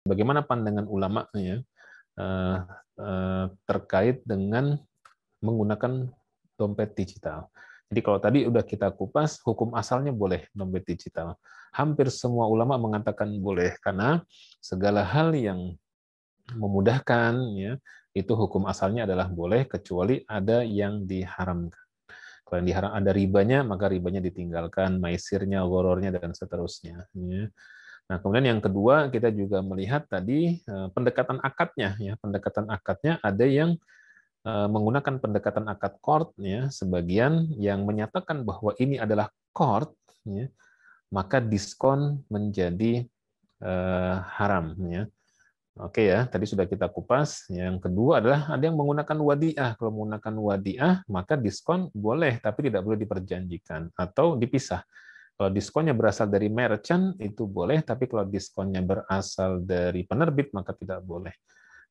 bagaimana pandangan ulama ya terkait dengan menggunakan dompet digital. Jadi kalau tadi udah kita kupas, hukum asalnya boleh dompet digital. Hampir semua ulama mengatakan boleh, karena segala hal yang memudahkan ya itu hukum asalnya adalah boleh, kecuali ada yang diharamkan. Kalau yang diharam ada ribanya, maka ribanya ditinggalkan, maisirnya, gorornya, dan seterusnya. Ya. Nah, kemudian yang kedua, kita juga melihat tadi pendekatan akadnya. Ya. Pendekatan akadnya ada yang menggunakan pendekatan akad court, ya, sebagian yang menyatakan bahwa ini adalah court, ya, maka diskon menjadi haram. Ya. Oke ya, tadi sudah kita kupas. Yang kedua adalah ada yang menggunakan wadiah. Kalau menggunakan wadiah, maka diskon boleh, tapi tidak boleh diperjanjikan atau dipisah. Kalau diskonnya berasal dari merchant, itu boleh, tapi kalau diskonnya berasal dari penerbit, maka tidak boleh.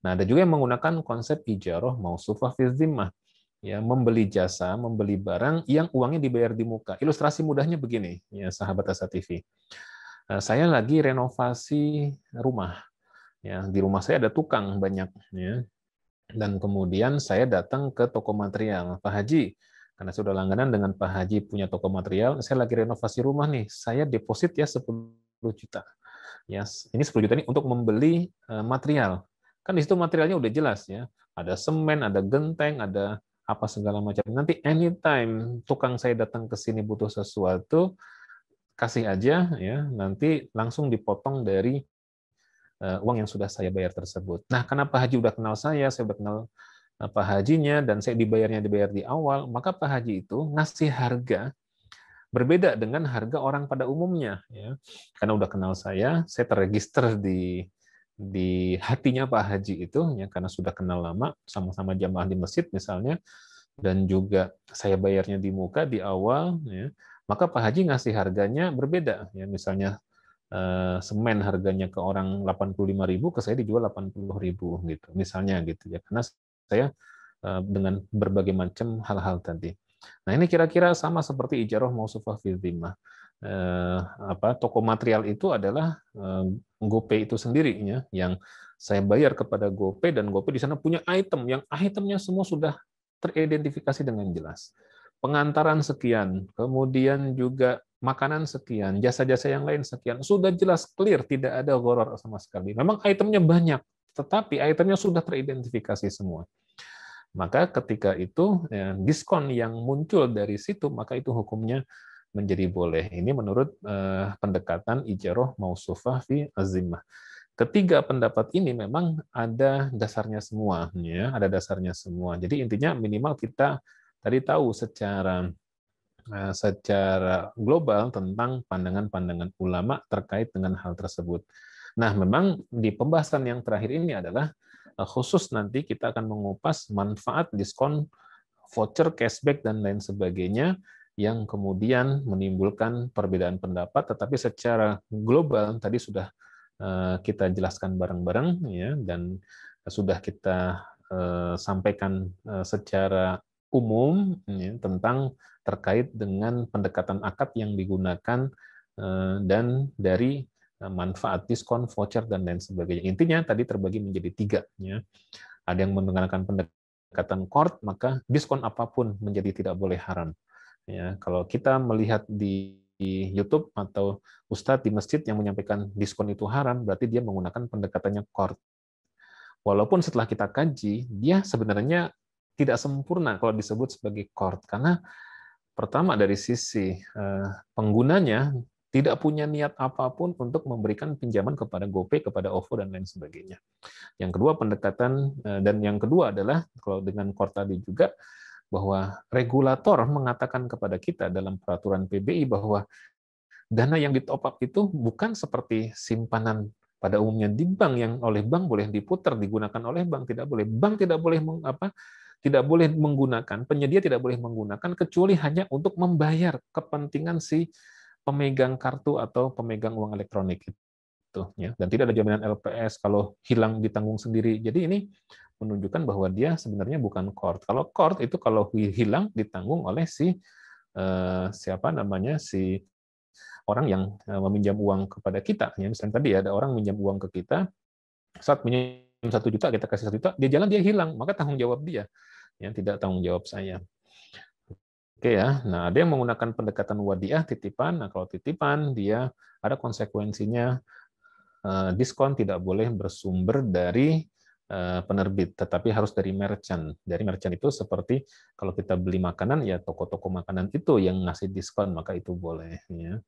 Nah, ada juga yang menggunakan konsep ijarah mausufah fi zimmah. Ya, membeli jasa, membeli barang yang uangnya dibayar di muka. Ilustrasi mudahnya begini, ya sahabat Asa TV. Saya lagi renovasi rumah. Ya, di rumah saya ada tukang banyak, ya. Dan kemudian saya datang ke toko material, Pak Haji, karena saya sudah langganan dengan Pak Haji punya toko material, saya lagi renovasi rumah nih, saya deposit ya 10 juta. Ya, ini 10 juta ini untuk membeli material. Kan di situ materialnya udah jelas ya, ada semen, ada genteng, ada apa segala macam. Nanti anytime tukang saya datang ke sini butuh sesuatu, kasih aja ya, nanti langsung dipotong dari uang yang sudah saya bayar tersebut. Nah, karena Pak Haji udah kenal saya udah kenal Pak Hajinya, dan saya dibayar di awal, maka Pak Haji itu ngasih harga berbeda dengan harga orang pada umumnya. Ya. Karena udah kenal saya terregister di hatinya Pak Haji itu, ya, karena sudah kenal lama, sama-sama jamaah di masjid misalnya, dan juga saya bayarnya di muka di awal, ya, maka Pak Haji ngasih harganya berbeda. Ya, misalnya semen harganya ke orang 85.000, ke saya dijual 80.000 gitu misalnya gitu ya, karena saya dengan berbagai macam hal-hal tadi. Nah, ini kira-kira sama seperti ijarah mausufah fi dhimmah. Toko material itu adalah GoPay itu sendiri ya, yang saya bayar kepada GoPay, dan GoPay di sana punya item yang itemnya semua sudah teridentifikasi dengan jelas. Pengantaran sekian, kemudian juga makanan sekian, jasa-jasa yang lain sekian, sudah jelas clear, tidak ada gharar sama sekali. Memang itemnya banyak, tetapi itemnya sudah teridentifikasi semua. Maka ketika itu ya, diskon yang muncul dari situ, maka itu hukumnya menjadi boleh. Ini menurut pendekatan ijarah mausufah fi azimah. Ketiga pendapat ini memang ada dasarnya semua, ya, ada dasarnya semua. Jadi intinya minimal kita tadi tahu secara global tentang pandangan-pandangan ulama terkait dengan hal tersebut. Nah, memang di pembahasan yang terakhir ini adalah khusus nanti kita akan mengupas manfaat diskon, voucher, cashback, dan lain sebagainya yang kemudian menimbulkan perbedaan pendapat, tetapi secara global tadi sudah kita jelaskan bareng-bareng ya, dan sudah kita sampaikan secara umum ya, tentang terkait dengan pendekatan akad yang digunakan dan dari manfaat diskon, voucher, dan lain sebagainya. Intinya tadi terbagi menjadi 3. Ya. Ada yang menggunakan pendekatan court, maka diskon apapun menjadi tidak boleh haram. Ya, kalau kita melihat di YouTube atau ustadz di masjid yang menyampaikan diskon itu haram, berarti dia menggunakan pendekatannya court. Walaupun setelah kita kaji, dia sebenarnya tidak sempurna kalau disebut sebagai court, karena pertama dari sisi penggunanya tidak punya niat apapun untuk memberikan pinjaman kepada GoPay, kepada OVO, dan lain sebagainya. Yang kedua pendekatan, dan yang kedua adalah kalau dengan court tadi juga, bahwa regulator mengatakan kepada kita dalam peraturan PBI bahwa dana yang di-top up itu bukan seperti simpanan pada umumnya di bank, yang oleh bank boleh diputar, digunakan oleh bank, tidak boleh. Bank tidak boleh tidak boleh menggunakan, penyedia tidak boleh menggunakan kecuali hanya untuk membayar kepentingan si pemegang kartu atau pemegang uang elektronik itu, ya. Dan tidak ada jaminan LPS, kalau hilang ditanggung sendiri. Jadi ini menunjukkan bahwa dia sebenarnya bukan court. Kalau court itu kalau hilang ditanggung oleh si si orang yang meminjam uang kepada kita. Ya, misalnya tadi ada orang minjam uang ke kita, Saat pinjam 1 juta, kita kasih 1 juta, dia jalan dia hilang, maka tanggung jawab dia, ya tidak tanggung jawab saya. Oke ya, nah ada yang menggunakan pendekatan wadiah titipan. Nah kalau titipan dia ada konsekuensinya, diskon tidak boleh bersumber dari penerbit, tetapi harus dari merchant. Dari merchant itu seperti kalau kita beli makanan, ya toko-toko makanan itu yang ngasih diskon, maka itu boleh. Ya.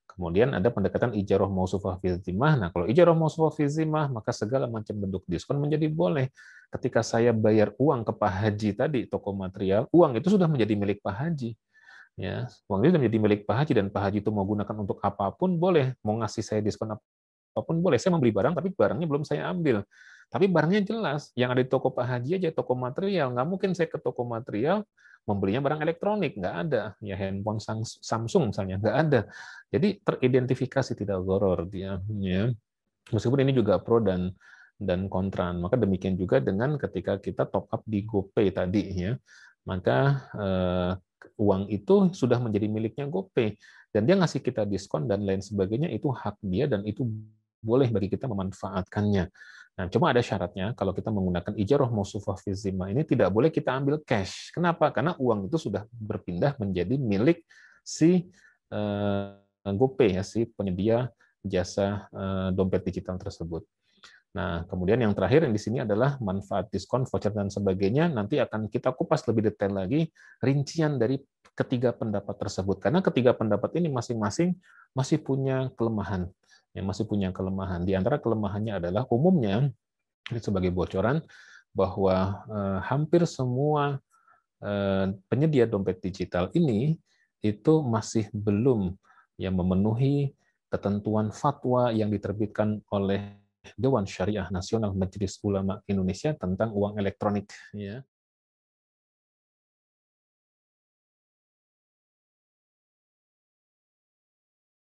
Kemudian ada pendekatan ijarah mausufah fi zimmah. Nah, kalau ijarah mausufah fi zimmah, maka segala macam bentuk diskon menjadi boleh. Ketika saya bayar uang ke Pak Haji tadi, toko material, uang itu sudah menjadi milik Pak Haji. Ya, uang itu sudah menjadi milik Pak Haji, dan Pak Haji itu mau gunakan untuk apapun boleh, mau ngasih saya diskon apapun boleh. Saya membeli barang, tapi barangnya belum saya ambil. Tapi barangnya jelas, yang ada di toko Pak Haji aja, toko material. Nggak mungkin saya ke toko material membelinya barang elektronik, nggak ada. Ya handphone Samsung misalnya, nggak ada. Jadi teridentifikasi tidak gharar dia. Ya. Meskipun ini juga pro dan kontra. Maka demikian juga dengan ketika kita top up di GoPay tadi, ya. Maka uang itu sudah menjadi miliknya GoPay, dan dia ngasih kita diskon dan lain sebagainya, itu hak dia dan itu boleh bagi kita memanfaatkannya. Nah, cuma ada syaratnya, kalau kita menggunakan ijarah mausufah fi zimmah ini tidak boleh kita ambil cash. Kenapa? Karena uang itu sudah berpindah menjadi milik si GoPay, ya, si penyedia jasa dompet digital tersebut. Nah, kemudian yang terakhir yang di sini adalah manfaat diskon, voucher, dan sebagainya. Nanti akan kita kupas lebih detail lagi rincian dari ketiga pendapat tersebut. Karena ketiga pendapat ini masing-masing masih punya kelemahan. Yang masih punya kelemahan. Di antara kelemahannya adalah umumnya, ini sebagai bocoran, bahwa hampir semua penyedia dompet digital ini itu masih belum yang memenuhi ketentuan fatwa yang diterbitkan oleh Dewan Syariah Nasional Majelis Ulama Indonesia tentang uang elektronik. Ya.